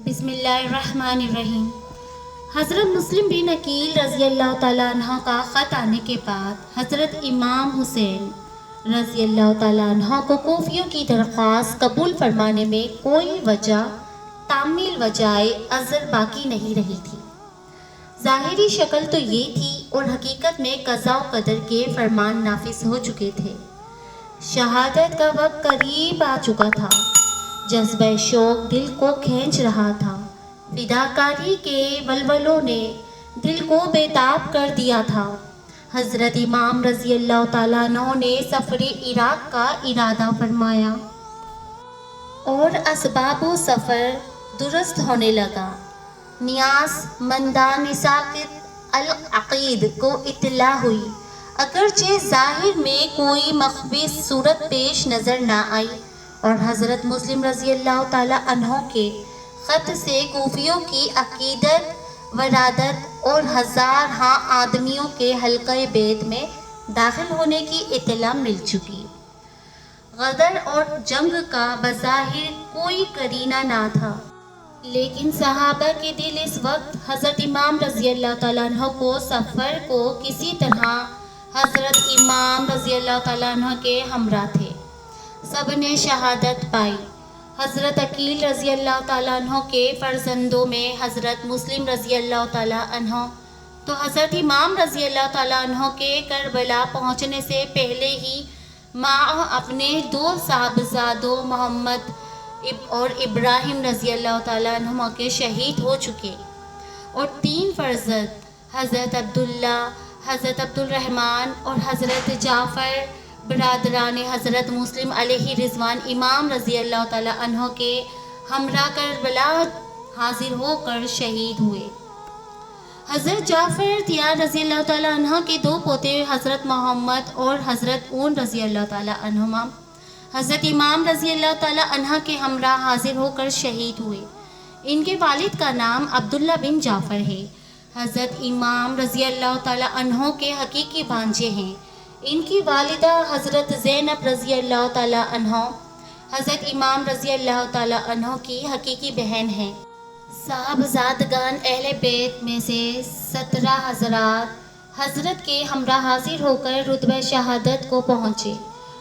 بسم اللہ الرحمن الرحیم۔ حضرت مسلم بن عقیل رضی اللہ تعالیٰ عنہ کا خط آنے کے بعد حضرت امام حسین رضی اللہ تعالیٰ عنہ کو کوفیوں کی درخواست قبول فرمانے میں کوئی وجہ تعمیل وجائے عذر باقی نہیں رہی تھی۔ ظاہری شکل تو یہ تھی اور حقیقت میں قضاء و قدر کے فرمان نافذ ہو چکے تھے۔ شہادت کا وقت قریب آ چکا تھا۔ جذبہ شوق دل کو کھینچ رہا تھا۔ فداکاری کے ولولوں نے دل کو بیتاب کر دیا تھا۔ حضرت امام رضی اللہ تعالیٰ عنہ نے سفر عراق کا ارادہ فرمایا اور اسباب و سفر درست ہونے لگا۔ نیاز مندان ساقط العقید کو اطلاع ہوئی، اگرچہ ظاہر میں کوئی مخفی صورت پیش نظر نہ آئی، اور حضرت مسلم رضی اللہ تعالیٰ عنہ کے خط سے کوفیوں کی عقیدت ورادت اور ہزارہا آدمیوں کے حلقہ بیت میں داخل ہونے کی اطلاع مل چکی۔ غدر اور جنگ کا بظاہر کوئی قرینہ نہ تھا، لیکن صحابہ کے دل اس وقت حضرت امام رضی اللہ تعالیٰ عنہ کو سفر کو کسی طرح حضرت امام رضی اللہ تعالیٰ عنہ کے ہمراہ تھے۔ سب نے شہادت پائی۔ حضرت عقیل رضی اللہ تعالیٰ عنہ کے فرزندوں میں حضرت مسلم رضی اللہ تعالیٰ عنہ تو حضرت امام رضی اللہ تعالیٰ عنہ کے کربلا پہنچنے سے پہلے ہی مع اپنے دو صاحبزادوں محمد اور ابراہیم رضی اللہ تعالیٰ عنہ کے شہید ہو چکے، اور تین فرزند حضرت عبداللہ، حضرت عبد الرحمن اور حضرت جعفر برادران حضرت مسلم علیہ رضوان امام رضی اللہ تعالیٰ عنہ کے ہمراہ کربلا حاضر ہو کر شہید ہوئے۔ حضرت جعفر طیار رضی اللہ تعالیٰ عنہ کے دو پوتے حضرت محمد اور حضرت اون رضی اللہ تعالیٰ عنہما حضرت امام رضی اللہ تعالیٰ عنہ کے ہمراہ حاضر ہو کر شہید ہوئے۔ ان کے والد کا نام عبداللہ بن جعفر ہے۔ حضرت امام رضی اللہ تعالیٰ عنہ کے حقیقی بھانجے ہیں۔ ان کی والدہ حضرت زینب رضی اللہ تعالیٰ عنہ حضرت امام رضی اللہ تعالیٰ عنہ کی حقیقی بہن ہیں۔ صاحبزادگان اہل بیت میں سے 17 حضرات حضرت کے ہمراہ حاضر ہو کر رتبہ شہادت کو پہنچے،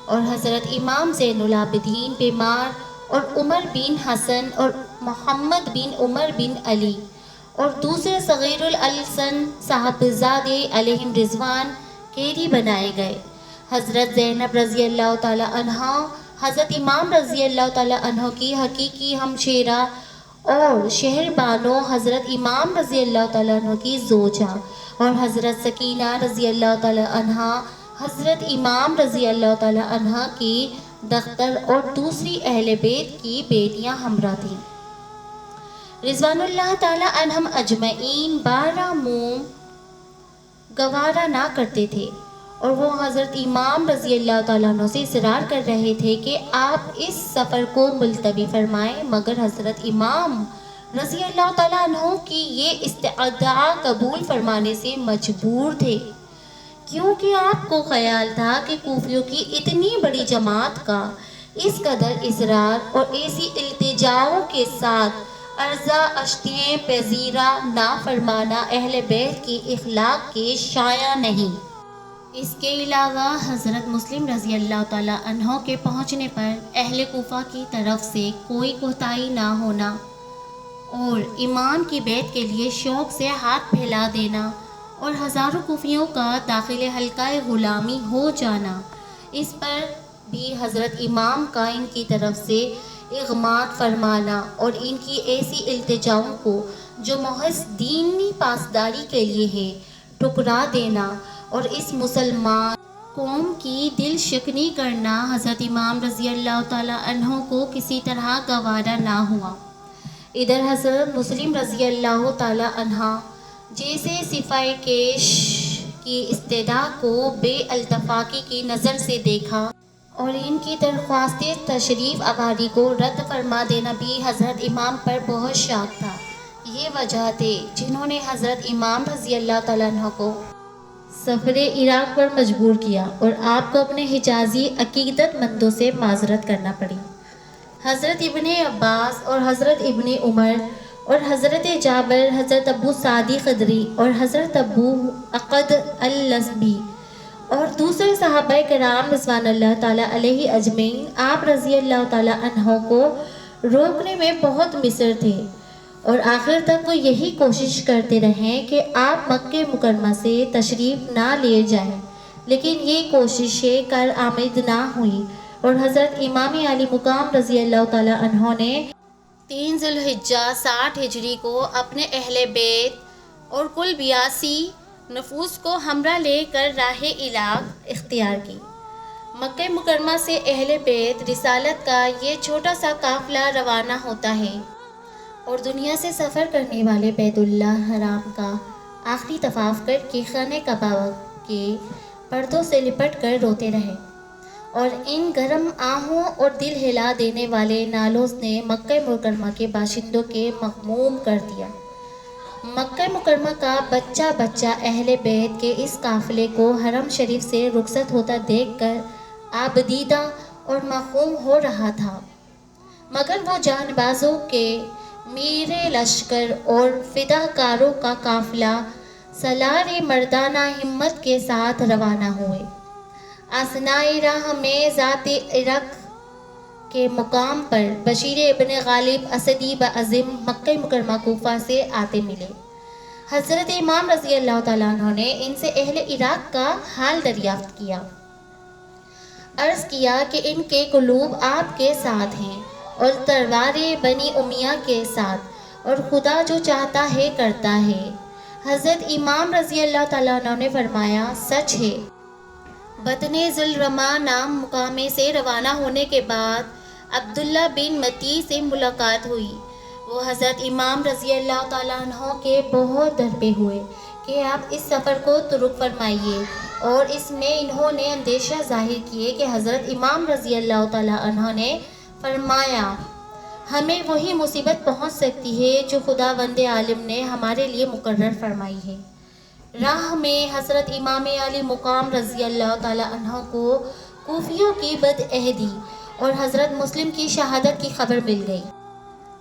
اور حضرت امام زین العابدین بیمار اور عمر بن حسن اور محمد بن عمر بن علی اور دوسرے صغیر السن صاحبزادے علیہم رضوان قیدی بنائے گئے۔ حضرت زینب رضی اللہ تعالیٰ عنہ حضرت امام رضی اللہ تعالیٰ عنہ کی حقیقی ہمشیرہ اور شہر بانو حضرت امام رضی اللہ تعالیٰ عنہ کی زوجہ، اور حضرت سکینہ رضی اللہ تعالیٰ عنہ حضرت امام رضی اللہ تعالیٰ عنہ کی دختر اور دوسری اہل بیت کی بیٹیاں ہمراہ تھیں۔ رضوان اللہ تعالیٰ عنہم اجمعین 12 موم گوارا نہ کرتے تھے، اور وہ حضرت امام رضی اللہ تعالیٰ عنہ سے اصرار کر رہے تھے کہ آپ اس سفر کو ملتوی فرمائیں، مگر حضرت امام رضی اللہ تعالیٰ عنہ کی یہ استدعا قبول فرمانے سے مجبور تھے، کیونکہ آپ کو خیال تھا کہ کوفیوں کی اتنی بڑی جماعت کا اس قدر اصرار اور ایسی التجاؤں کے ساتھ عرضہ اشتیں پذیرہ نہ فرمانا اہل بیت کی اخلاق کے شایع نہیں۔ اس کے علاوہ حضرت مسلم رضی اللہ تعالیٰ عنہ کے پہنچنے پر اہل کوفہ کی طرف سے کوئی کوتاہی نہ ہونا اور امام کی بیعت کے لیے شوق سے ہاتھ پھیلا دینا اور ہزاروں کوفیوں کا داخل حلقہ غلامی ہو جانا، اس پر بھی حضرت امام کا ان کی طرف سے اغماض فرمانا اور ان کی ایسی التجاؤں کو جو محض دینی پاسداری کے لیے ہے ٹھکرا دینا اور اس مسلمان قوم کی دل شکنی کرنا حضرت امام رضی اللہ تعالیٰ عنہ کو کسی طرح گوارا نہ ہوا۔ ادھر حضرت مسلم رضی اللہ تعالیٰ عنہ جیسے صفائے کیش کی استدعا کو بے التفاقی کی نظر سے دیکھا، اور ان کی درخواست تشریف آوری کو رد فرما دینا بھی حضرت امام پر بہت شاق تھا۔ یہ وجہ تھے جنہوں نے حضرت امام رضی اللہ تعالیٰ عنہ کو سفر عراق پر مجبور کیا، اور آپ کو اپنے حجازی عقیدت مندوں سے معذرت کرنا پڑی۔ حضرت ابن عباس اور حضرت ابن عمر اور حضرت جابر، حضرت ابو سعدی خدری اور حضرت ابو عقد اللزبی اور دوسرے صحابہ کرام رضوان اللہ تعالیٰ علیہ اجمعین آپ رضی اللہ تعالیٰ عنہ کو روکنے میں بہت مصر تھے، اور آخر تک وہ یہی کوشش کرتے رہیں کہ آپ مکہ مکرمہ سے تشریف نہ لے جائیں، لیکن یہ کوششیں کارآمد نہ ہوئی، اور حضرت امام علی مقام رضی اللہ تعالیٰ عنہ نے 3 ذی الحجہ 60 ہجری کو اپنے اہل بیت اور کل 82 نفوس کو ہمراہ لے کر راہ عراق اختیار کی۔ مکہ مکرمہ سے اہل بیت رسالت کا یہ چھوٹا سا قافلہ روانہ ہوتا ہے، اور دنیا سے سفر کرنے والے بیت اللہ حرام کا آخری طواف کر کے خانہ کعبہ کے پردوں سے لپٹ کر روتے رہے، اور ان گرم آہوں اور دل ہلا دینے والے نالوں نے مکہ مکرمہ کے باشندوں کے مغموم کر دیا۔ مکہ مکرمہ کا بچہ بچہ اہل بیت کے اس قافلے کو حرم شریف سے رخصت ہوتا دیکھ کر آبدیدہ اور مغموم ہو رہا تھا، مگر وہ جان بازوں کے میرے لشکر اور فداکاروں کا قافلہ سالار مردانہ ہمت کے ساتھ روانہ ہوئے۔ آسنائے راہ میں ذات عرق کے مقام پر بشیر ابن غالب اسدی بعزم مکہ مکرمہ کوفہ سے آتے ملے۔ حضرت امام رضی اللہ تعالیٰ عنہ نے ان سے اہل عراق کا حال دریافت کیا، عرض کیا کہ ان کے قلوب آپ کے ساتھ ہیں اور تلوار بنی امیہ کے ساتھ، اور خدا جو چاہتا ہے کرتا ہے۔ حضرت امام رضی اللہ تعالیٰ عنہ نے فرمایا، سچ ہے۔ بطن ذوالرمہ نام مقامے سے روانہ ہونے کے بعد عبداللہ بن متی سے ملاقات ہوئی۔ وہ حضرت امام رضی اللہ تعالیٰ عنہ کے بہت درپے ہوئے کہ آپ اس سفر کو ترک فرمائیے، اور اس میں انہوں نے اندیشہ ظاہر کیے کہ حضرت امام رضی اللہ تعالیٰ عنہ نے فرمایا، ہمیں وہی مصیبت پہنچ سکتی ہے جو خداوند عالم نے ہمارے لیے مقرر فرمائی ہے۔ راہ میں حضرت امام علی مقام رضی اللہ تعالیٰ عنہ کو کوفیوں کی بدعہدی اور حضرت مسلم کی شہادت کی خبر مل گئی۔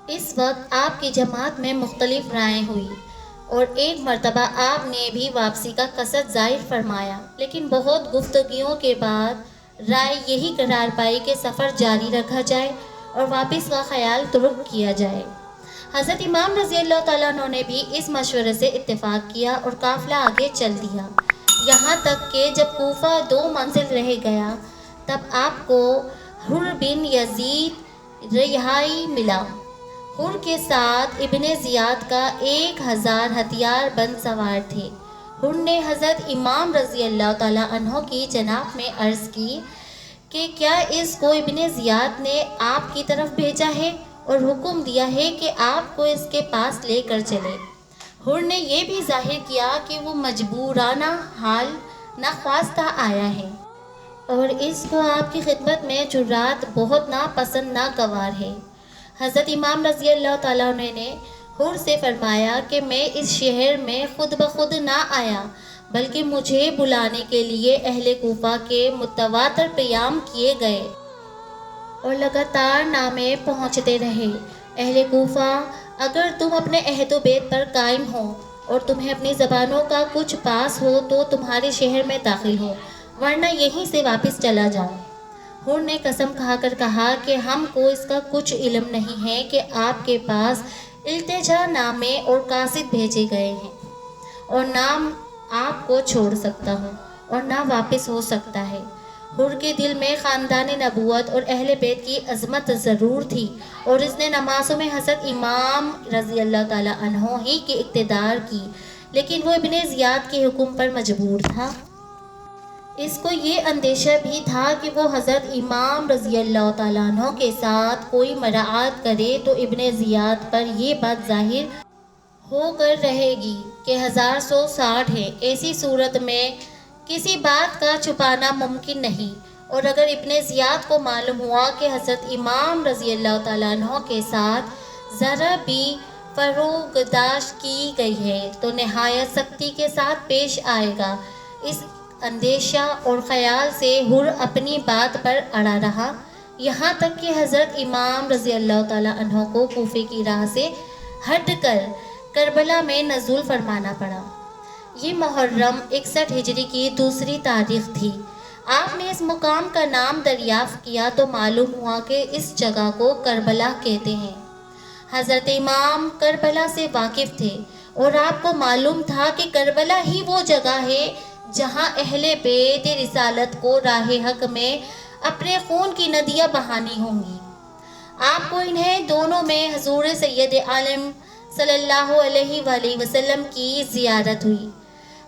اس وقت آپ کی جماعت میں مختلف رائیں ہوئی، اور ایک مرتبہ آپ نے بھی واپسی کا قصد ظاہر فرمایا، لیکن بہت گفتگیوں کے بعد رائے یہی قرار پائی کہ سفر جاری رکھا جائے اور واپس کا خیال ترک کیا جائے۔ حضرت امام رضی اللہ تعالیٰ عنہ نے بھی اس مشورے سے اتفاق کیا اور قافلہ آگے چل دیا، یہاں تک کہ جب کوفہ 2 منزل رہ گیا تب آپ کو حر بن یزید رہائی ملا۔ حر کے ساتھ ابن زیاد کا 1000 ہتھیار بند سوار تھے۔ حر نے حضرت امام رضی اللہ تعالیٰ عنہ کی جناب میں عرض کی کہ کیا اس کو ابن زیاد نے آپ کی طرف بھیجا ہے اور حکم دیا ہے کہ آپ کو اس کے پاس لے کر چلے۔ حر نے یہ بھی ظاہر کیا کہ وہ مجبورانہ حال ناخواستہ آیا ہے، اور اس کو آپ کی خدمت میں جرات بہت ناپسند ناگوار ہے۔ حضرت امام رضی اللہ تعالیٰ عنہ نے حر سے فرمایا کہ میں اس شہر میں خود بخود نہ آیا، بلکہ مجھے بلانے کے لیے اہل کوفہ کے متواتر پیام کیے گئے اور لگاتار نامے پہنچتے رہے۔ اہل کوفہ، اگر تم اپنے عہد و بیت پر قائم ہو اور تمہیں اپنی زبانوں کا کچھ پاس ہو تو تمہارے شہر میں داخل ہو، ورنہ یہیں سے واپس چلا جاؤ۔ حر نے قسم کھا کر کہا کہ ہم کو اس کا کچھ علم نہیں ہے کہ آپ کے پاس التجا نامے اور قاصد بھیجے گئے ہیں، اور نہ آپ کو چھوڑ سکتا ہوں اور نہ واپس ہو سکتا ہے۔ حر کے دل میں خاندان نبوت اور اہل بیت کی عظمت ضرور تھی، اور اس نے نمازوں میں حضرت امام رضی اللہ تعالیٰ عنہ ہی کی اقتدار کی، لیکن وہ ابن زیاد کے حکم پر مجبور تھا۔ اس کو یہ اندیشہ بھی تھا کہ وہ حضرت امام رضی اللہ تعالیٰ عنہ کے ساتھ کوئی مراعات کرے تو ابن زیاد پر یہ بات ظاہر ہو کر رہے گی کہ 1160 ہے۔ ایسی صورت میں کسی بات کا چھپانا ممکن نہیں، اور اگر ابن زیاد کو معلوم ہوا کہ حضرت امام رضی اللہ تعالیٰ عنہ کے ساتھ ذرا بھی فروگداشت کی گئی ہے تو نہایت سختی کے ساتھ پیش آئے گا۔ اس اندیشہ اور خیال سے حر اپنی بات پر اڑا رہا، یہاں تک کہ حضرت امام رضی اللہ تعالیٰ عنہ کو کوفے کی راہ سے ہٹ کر کربلا میں نزول فرمانا پڑا۔ یہ محرم 61 ہجری کی دوسری تاریخ تھی۔ آپ نے اس مقام کا نام دریافت کیا تو معلوم ہوا کہ اس جگہ کو کربلا کہتے ہیں۔ حضرت امام کربلا سے واقف تھے اور آپ کو معلوم تھا کہ کربلا ہی وہ جگہ ہے جہاں اہل بیت رسالت کو راہ حق میں اپنے خون کی ندیاں بہانی ہوں گی۔ آپ کو انہیں دونوں میں حضور سید عالم صلی اللہ علیہ وآلہ وسلم کی زیارت ہوئی۔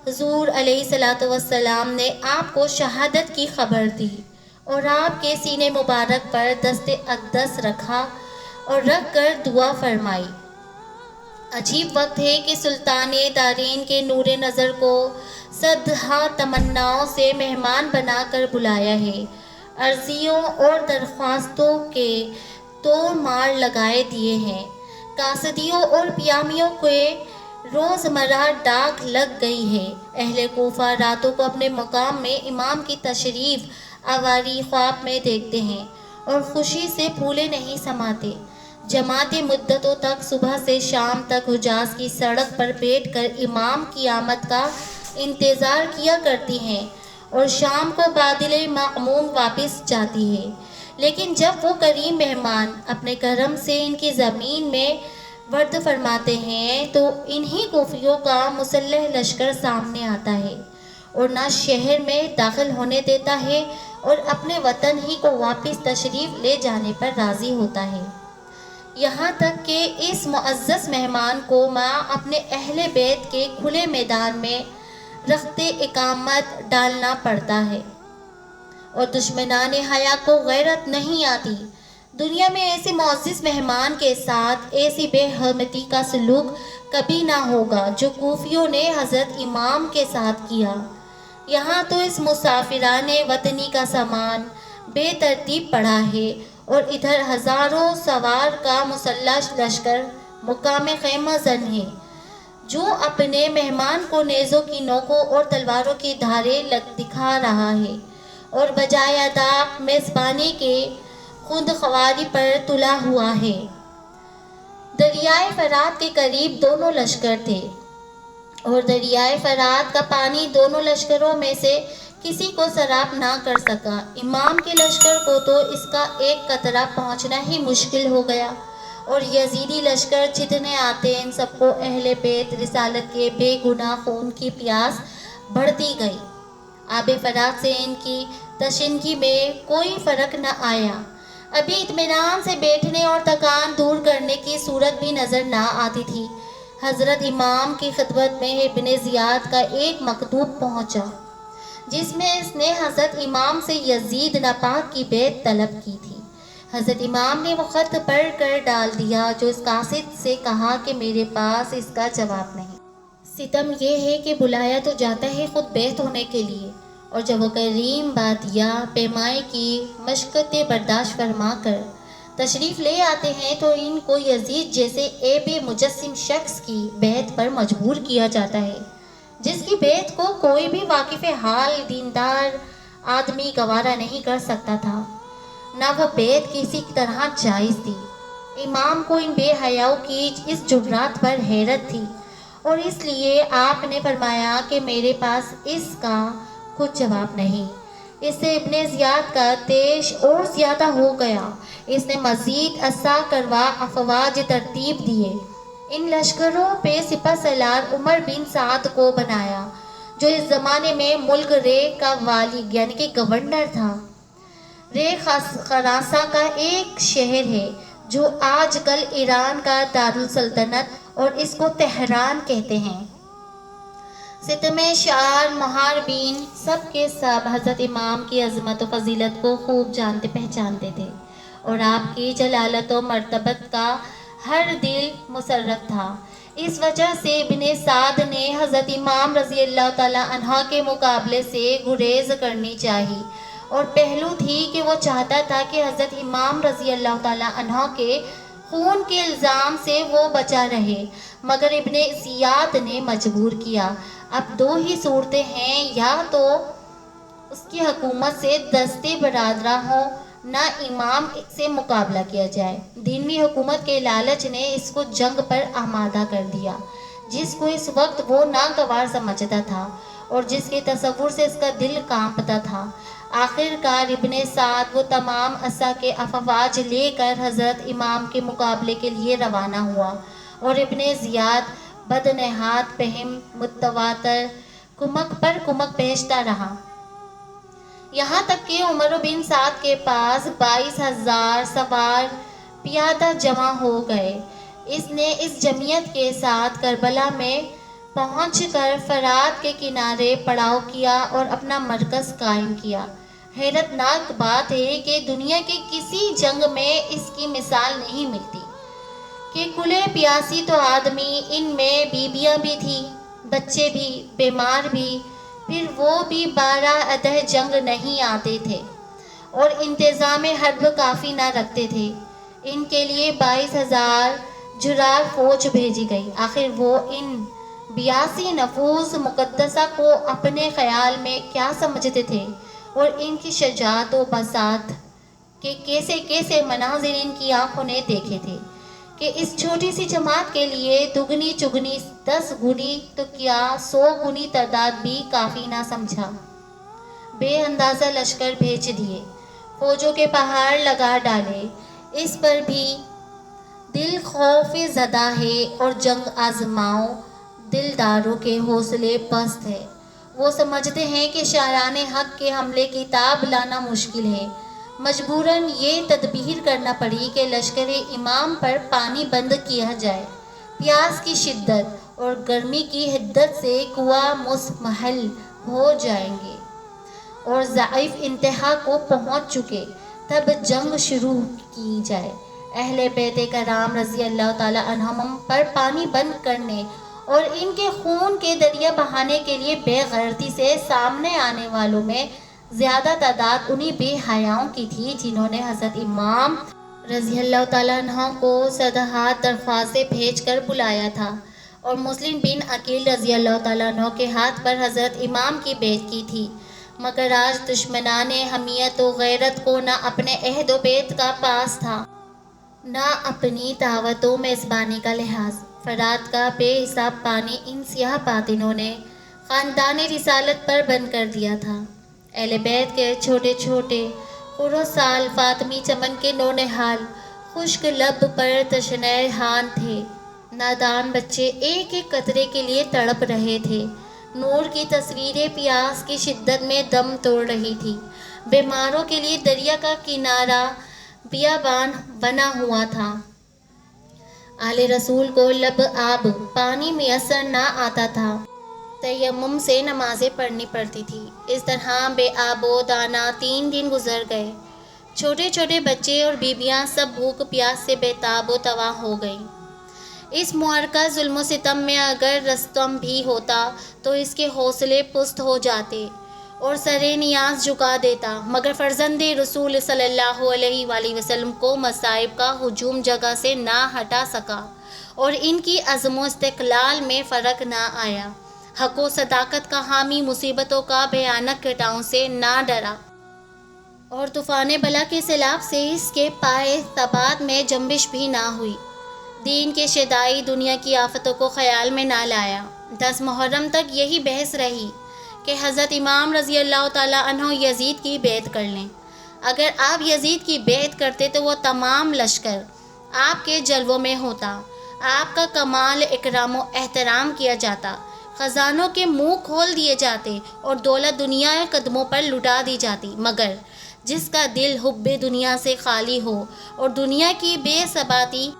حضور علیہ الصلوۃ والسلام نے آپ کو شہادت کی خبر دی اور آپ کے سینے مبارک پر دست اقدس رکھا اور رکھ کر دعا فرمائی۔ عجیب وقت ہے کہ سلطان دارین کے نور نظر کو صدہا تمناؤں سے مہمان بنا کر بلایا ہے۔ عرضیوں اور درخواستوں کے توڑ مار لگائے دیے ہیں۔ قاصدیوں اور پیامیوں کے روزمرہ ڈاک لگ گئی ہے۔ اہل کوفہ راتوں کو اپنے مقام میں امام کی تشریف آوری خواب میں دیکھتے ہیں اور خوشی سے پھولے نہیں سماتے۔ جماعتیں مدتوں تک صبح سے شام تک حجاز کی سڑک پر بیٹھ کر امام کی آمد کا انتظار کیا کرتی ہیں اور شام کو بادل معموم واپس جاتی ہے۔ لیکن جب وہ کریم مہمان اپنے کرم سے ان کی زمین میں ورد فرماتے ہیں تو انہی کوفیوں کا مسلح لشکر سامنے آتا ہے اور نہ شہر میں داخل ہونے دیتا ہے اور اپنے وطن ہی کو واپس تشریف لے جانے پر راضی ہوتا ہے۔ یہاں تک کہ اس معزز مہمان کو ماں اپنے اہل بیت کے کھلے میدان میں رخت اقامت ڈالنا پڑتا ہے اور دشمنان حیا کو غیرت نہیں آتی۔ دنیا میں ایسے معزز مہمان کے ساتھ ایسی بے حرمتی کا سلوک کبھی نہ ہوگا جو کوفیوں نے حضرت امام کے ساتھ کیا۔ یہاں تو اس مسافران وطنی کا سامان بے ترتیب پڑا ہے اور ادھر ہزاروں سوار کا مسلح لشکر مقام خیمہ زن ہے جو اپنے مہمان کو نیزوں کی نوکوں اور تلواروں کی دھاریں دکھا رہا ہے اور بجائے ادب میزبانی کے خود خواری پر تلا ہوا ہے۔ دریائے فرات کے قریب دونوں لشکر تھے اور دریائے فرات کا پانی دونوں لشکروں میں سے کسی کو سراب نہ کر سکا۔ امام کے لشکر کو تو اس کا ایک قطرہ پہنچنا ہی مشکل ہو گیا اور یزیدی لشکر جتنے آتے ان سب کو اہل بیت رسالت کے بے گناہ خون کی پیاس بڑھتی گئی۔ آب فرات سے ان کی تشنگی میں کوئی فرق نہ آیا۔ ابھی اطمینان سے بیٹھنے اور تکان دور کرنے کی صورت بھی نظر نہ آتی تھی۔ حضرت امام کی خدمت میں ابن زیاد کا ایک مکتوب پہنچا جس میں اس نے حضرت امام سے یزید ناپاک کی بیعت طلب کی تھی۔ حضرت امام نے وہ خط پڑھ کر ڈال دیا جو اس قاصد سے کہا کہ میرے پاس اس کا جواب نہیں۔ ستم یہ ہے کہ بلایا تو جاتا ہے خود بیعت ہونے کے لیے اور جب وہ کریم بادیا پیمائی کی مشقتیں برداشت فرما کر تشریف لے آتے ہیں تو ان کو یزید جیسے عیب مجسم شخص کی بیعت پر مجبور کیا جاتا ہے جس کی بیعت کو کوئی بھی واقف حال دیندار آدمی گوارا نہیں کر سکتا تھا، نہ وہ بیعت کسی طرح جائز تھی۔ امام کو ان بے حیاؤں کی اس جرات پر حیرت تھی اور اس لیے آپ نے فرمایا کہ میرے پاس اس کا کچھ جواب نہیں۔ اس سے ابن زیاد کا تیش اور زیادہ ہو گیا۔ اس نے مزید اسا کروا افواج ترتیب دیے۔ ان لشکروں پہ سپہ سالار عمر بن سعد کو بنایا جو اس زمانے میں ملک رے کا والی یعنی کہ گورنر تھا۔ رے خراساں کا ایک شہر ہے جو آج کل ایران کا دارالسلطنت اور اس کو تہران کہتے ہیں۔ ستمے شعر محاربین سب کے سب حضرت امام کی عظمت و فضیلت کو خوب جانتے پہچانتے تھے اور آپ کی جلالت و مرتبت کا ہر دل مسرت تھا۔ اس وجہ سے ابن سعد نے حضرت امام رضی اللہ تعالیٰ عنہ کے مقابلے سے گریز کرنی چاہی اور پہلو تھی کہ وہ چاہتا تھا کہ حضرت امام رضی اللہ تعالیٰ عنہ کے خون کے الزام سے وہ بچا رہے، مگر ابن زیاد نے مجبور کیا۔ اب دو ہی صورتیں ہیں، یا تو اس کی حکومت سے دستے برادرہ ہوں نہ امام سے مقابلہ کیا جائے۔ دینوی حکومت کے لالچ نے اس کو جنگ پر آمادہ کر دیا، جس کو اس وقت وہ ناگوار سمجھتا تھا اور جس کے تصور سے اس کا دل کانپتا تھا۔ آخر کار ابن سعد وہ تمام عصا کے افواج لے کر حضرت امام کے مقابلے کے لیے روانہ ہوا، اور ابن زیاد بدنہاد فہم متواتر کمک پر کمک بھیجتا رہا، یہاں تک کہ عمر بن سعد کے پاس 22,000 سوار پیادہ جمع ہو گئے۔ اس نے اس جمعیت کے ساتھ کربلا میں پہنچ کر فرات کے کنارے پڑاؤ کیا اور اپنا مرکز قائم کیا۔ حیرت ناک بات ہے کہ دنیا کے کسی جنگ میں اس کی مثال نہیں ملتی کہ کھلے پیاسی تو آدمی، ان میں بیویاں بھی تھیں، بچے بھی، بیمار بھی، پھر وہ بھی 12 عدہ جنگ نہیں آتے تھے اور انتظام حرب کافی نہ رکھتے تھے۔ ان کے لیے 22,000 جرار فوج بھیجی گئی۔ آخر وہ ان 82 نفوس مقدسہ کو اپنے خیال میں کیا سمجھتے تھے، اور ان کی شجاعت و بساط کے کیسے کیسے مناظر ان کی آنکھوں نے دیکھے تھے، کہ اس چھوٹی سی جماعت کے لیے دگنی چگنی 10 گنی تو کیا 100 گنی تعداد بھی کافی نہ سمجھا۔ بے اندازہ لشکر بھیج دیے، فوجوں کے پہاڑ لگا ڈالے۔ اس پر بھی دل خوف زدہ ہے اور جنگ آزماؤ دلداروں کے حوصلے پست ہے۔ وہ سمجھتے ہیں کہ شاعران حق کے حملے کی تاب لانا مشکل ہے۔ مجبوراً یہ تدبیر کرنا پڑی کہ لشکر امام پر پانی بند کیا جائے۔ پیاس کی شدت اور گرمی کی حدت سے کنواں مسمحل ہو جائیں گے اور ضعیف انتہا کو پہنچ چکے، تب جنگ شروع کی جائے۔ اہل بیت کرام رضی اللہ تعالیٰ عنہم پر پانی بند کرنے اور ان کے خون کے دریا بہانے کے لیے بے غیرتی سے سامنے آنے والوں میں زیادہ تعداد انہی بے حیاؤں کی تھی جنہوں نے حضرت امام رضی اللہ تعالیٰ عنہ کو صدہاتھ درخواستیں بھیج کر بلایا تھا، اور مسلم بن عقیل رضی اللہ تعالیٰ عنہ کے ہاتھ پر حضرت امام کی بیعت کی تھی۔ مگر آج دشمنان حمیت و غیرت کو نہ اپنے عہد و بیت کا پاس تھا، نہ اپنی دعوت و میزبانی کا لحاظ۔ فرات کا بے حساب پانی ان سیاہ باطنوں نے خاندان رسالت پر بند کر دیا تھا۔ اہل بیت کے چھوٹے چھوٹے خروسال فاطمی چمن کے نونہال خشک لب پر تشنہ ہان تھے۔ نادان بچے ایک ایک قطرے کے لیے تڑپ رہے تھے۔ نور کی تصویریں پیاس کی شدت میں دم توڑ رہی تھی۔ بیماروں کے لیے دریا کا کنارہ بیابان بنا ہوا تھا۔ آل رسول کو لب آب پانی میسر نہ آتا تھا، تیمم سے نمازیں پڑھنی پڑتی تھی۔ اس طرح بے آب و دانہ 3 دن گزر گئے۔ چھوٹے چھوٹے بچے اور بیویاں سب بھوک پیاس سے بے تاب و تواہ ہو گئیں۔ اس معرکہ ظلم و ستم میں اگر رستم بھی ہوتا تو اس کے حوصلے پست ہو جاتے اور سر نیاز جھکا دیتا، مگر فرزند رسول صلی اللہ علیہ وآلہ وسلم کو مصائب کا ہجوم جگہ سے نہ ہٹا سکا اور ان کی عزم و استقلال میں فرق نہ آیا۔ حق و صداقت کا حامی مصیبتوں کا بھیانک گھٹاؤں سے نہ ڈرا اور طوفان بلا کے سیلاب سے اس کے پائے ثبات میں جنبش بھی نہ ہوئی۔ دین کے شدائی دنیا کی آفتوں کو خیال میں نہ لایا۔ 10 محرم تک یہی بحث رہی کہ حضرت امام رضی اللہ تعالیٰ عنہ یزید کی بیعت کر لیں۔ اگر آپ یزید کی بیعت کرتے تو وہ تمام لشکر آپ کے جلووں میں ہوتا، آپ کا کمال اکرام و احترام کیا جاتا، خزانوں کے منہ کھول دیے جاتے اور دولت دنیا قدموں پر لٹا دی جاتی۔ مگر جس کا دل حب دنیا سے خالی ہو اور دنیا کی بے ثباتی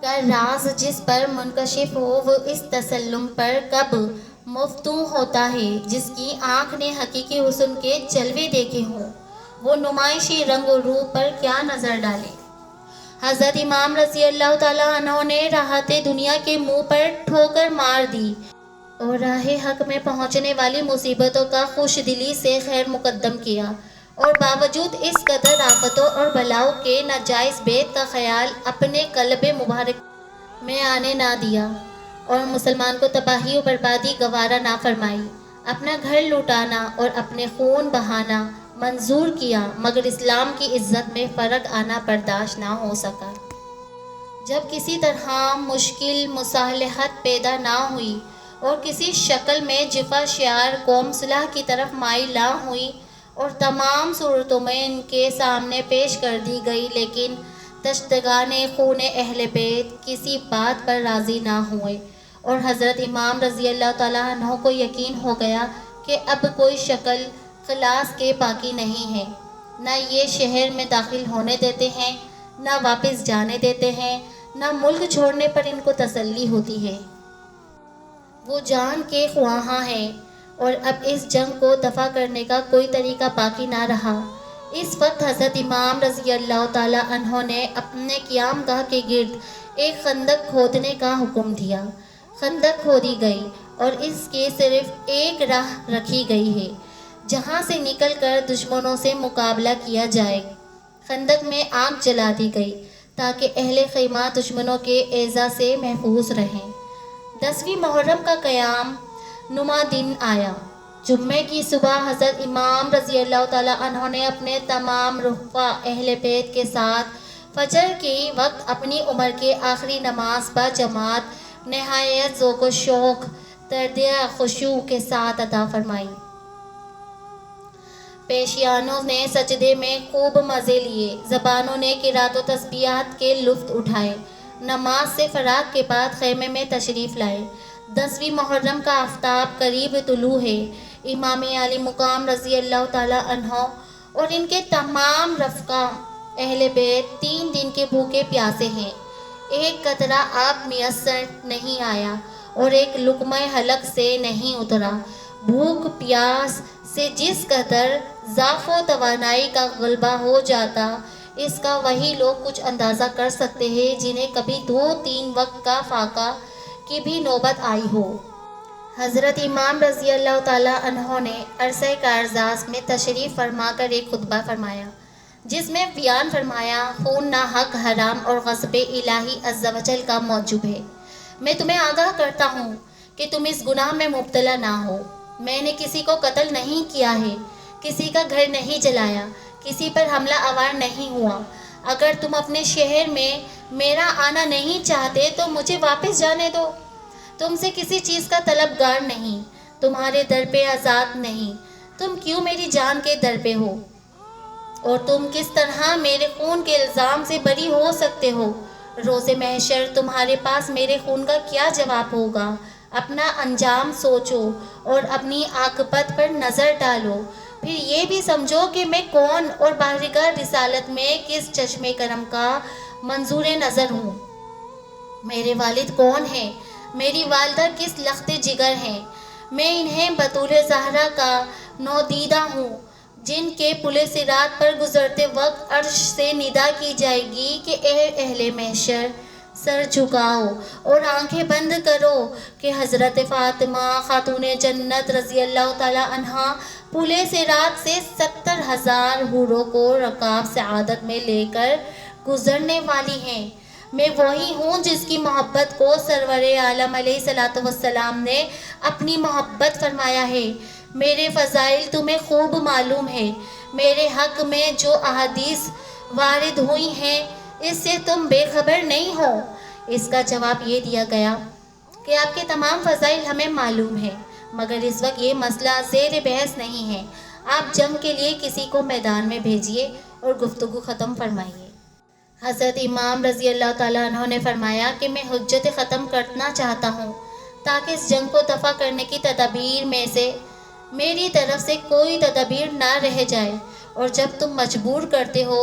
کا راز جس پر منکشف ہو، وہ اس تسلم پر کب مفتون ہوتا ہے جس کی آنکھ نے حقیقی حسن کے جلوے دیکھے ہوں، وہ نمائشی رنگ و روپ پر کیا نظر ڈالے۔ حضرت امام رضی اللہ تعالیٰ عنہ نے راحت دنیا کے منہ پر ٹھوکر مار دی اور راہ حق میں پہنچنے والی مصیبتوں کا خوش دلی سے خیر مقدم کیا، اور باوجود اس قدر آفتوں اور بلاؤں کے ناجائز بیعت کا خیال اپنے قلب مبارک میں آنے نہ دیا، اور مسلمان کو تباہی و بربادی گوارا نہ فرمائی۔ اپنا گھر لوٹانا اور اپنے خون بہانا منظور کیا، مگر اسلام کی عزت میں فرق آنا برداشت نہ ہو سکا۔ جب کسی طرح مشکل مصالحت پیدا نہ ہوئی اور کسی شکل میں جفا شعار قوم صلح کی طرف مائل نہ ہوئی اور تمام صورتوں میں ان کے سامنے پیش کر دی گئی، لیکن دشتگان خون اہل بیت کسی بات پر راضی نہ ہوئے اور حضرت امام رضی اللہ تعالیٰ عنہ کو یقین ہو گیا کہ اب کوئی شکل خلاص کے باقی نہیں ہے، نہ یہ شہر میں داخل ہونے دیتے ہیں، نہ واپس جانے دیتے ہیں، نہ ملک چھوڑنے پر ان کو تسلی ہوتی ہے۔ وہ جان کے خواہاں ہیں اور اب اس جنگ کو دفع کرنے کا کوئی طریقہ باقی نہ رہا۔ اس وقت حضرت امام رضی اللہ تعالیٰ عنہ نے اپنے قیام گاہ کے گرد ایک خندق کھودنے کا حکم دیا۔ خندق کھودی گئی اور اس کے صرف ایک راہ رکھی گئی ہے جہاں سے نکل کر دشمنوں سے مقابلہ کیا جائے۔ خندق میں آگ جلا دی گئی تاکہ اہل خیمہ دشمنوں کے ایذا سے محفوظ رہیں۔ 10ویں محرم کا قیام نما دن آیا۔ جمعے کی صبح حضرت امام رضی اللہ تعالیٰ عنہ نے اپنے تمام رفقا اہل بیت کے ساتھ فجر کے وقت اپنی عمر کے آخری نماز با جماعت نہایت ذوق و شوق تردیہ خشوع کے ساتھ ادا فرمائی۔ پیشیانوں نے سجدے میں خوب مزے لیے، زبانوں نے قرات و تسبیحات کے لطف اٹھائے۔ نماز سے فراغ کے بعد خیمے میں تشریف لائے۔ 10ویں محرم کا آفتاب قریب طلوع ہے۔ امام عالی مقام رضی اللہ تعالیٰ عنہ اور ان کے تمام رفقا اہل بیت 3 دن کے بھوکے پیاسے ہیں۔ ایک قطرہ آب میسر نہیں آیا اور ایک لقمہ حلق سے نہیں اترا۔ بھوک پیاس سے جس قدر ضعف و توانائی کا غلبہ ہو جاتا، اس کا وہی لوگ کچھ اندازہ کر سکتے ہیں جنہیں کبھی 2-3 وقت کا فاقہ کی بھی نوبت آئی ہو۔ حضرت امام رضی اللہ تعالیٰ عنہ نے عرصہ کارزاز میں تشریف فرما کر ایک خطبہ فرمایا جس میں بیان فرمایا، خون ناحق حرام اور غصب الہی عز و جل کا موجب ہے۔ میں تمہیں آگاہ کرتا ہوں کہ تم اس گناہ میں مبتلا نہ ہو۔ میں نے کسی کو قتل نہیں کیا ہے، کسی کا گھر نہیں جلایا، کسی پر حملہ آور نہیں ہوا۔ اگر تم اپنے شہر میں میرا آنا نہیں چاہتے تو مجھے واپس جانے دو۔ تم سے کسی چیز کا طلبگار نہیں، تمہارے در پہ آزاد نہیں۔ تم کیوں میری جان کے در پہ ہو؟ اور تم کس طرح میرے خون کے الزام سے بری ہو سکتے ہو؟ روز محشر تمہارے پاس میرے خون کا کیا جواب ہوگا؟ اپنا انجام سوچو اور اپنی عاقبت پر نظر ڈالو، پھر یہ بھی سمجھو کہ میں کون اور بارگاہ رسالت میں کس چشم کرم کا منظور نظر ہوں۔ میرے والد کون ہیں؟ میری والدہ کس لخت جگر ہیں؟ میں انہیں بطول زہرا کا نودیدہ ہوں جن کے پل صراط پر گزرتے وقت عرش سے ندا کی جائے گی کہ اے اہل محشر، سر جھکاؤ اور آنکھیں بند کرو کہ حضرت فاطمہ خاتون جنت رضی اللہ تعالیٰ عنہا پل صراط سے 70,000 حوروں کو رکاب سعادت میں لے کر گزرنے والی ہیں۔ میں وہی ہوں جس کی محبت کو سرور عالم علیہ الصلوۃ والسلام نے اپنی محبت فرمایا ہے۔ میرے فضائل تمہیں خوب معلوم ہے۔ میرے حق میں جو احادیث وارد ہوئی ہیں اس سے تم بے خبر نہیں ہو۔ اس کا جواب یہ دیا گیا کہ آپ کے تمام فضائل ہمیں معلوم ہیں، مگر اس وقت یہ مسئلہ زیر بحث نہیں ہے۔ آپ جنگ کے لیے کسی کو میدان میں بھیجیے اور گفتگو ختم فرمائیے۔ حضرت امام رضی اللہ تعالیٰ عنہ نے فرمایا کہ میں حجت ختم کرنا چاہتا ہوں تاکہ اس جنگ کو دفع کرنے کی تدابیر میں سے میری طرف سے کوئی تدابیر نہ رہ جائے، اور جب تم مجبور کرتے ہو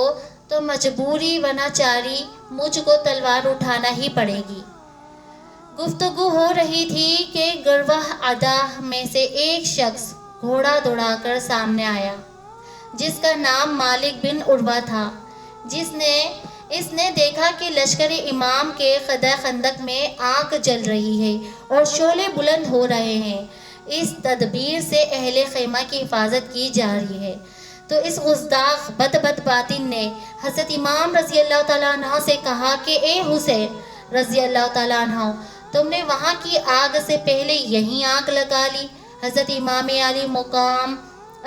تو مجبوری و ناچاری مجھ کو تلوار اٹھانا ہی پڑے گی۔ گفتگو ہو رہی تھی کہ گروہ اعداء میں سے ایک شخص گھوڑا دوڑا کر سامنے آیا جس کا نام مالک بن عروہ تھا۔ اس نے دیکھا کہ لشکر امام کے خدہ خندق میں آگ جل رہی ہے اور شعلے بلند ہو رہے ہیں۔ اس تدبیر سے اہل خیمہ کی حفاظت کی جا رہی ہے، تو اس گستاخ بد باطن نے حضرت امام رضی اللہ تعالیٰ عنہ سے کہا کہ اے حسین رضی اللہ تعالیٰ عنہ، تم نے وہاں کی آگ سے پہلے یہیں آگ لگا لی۔ حضرت امام علی مقام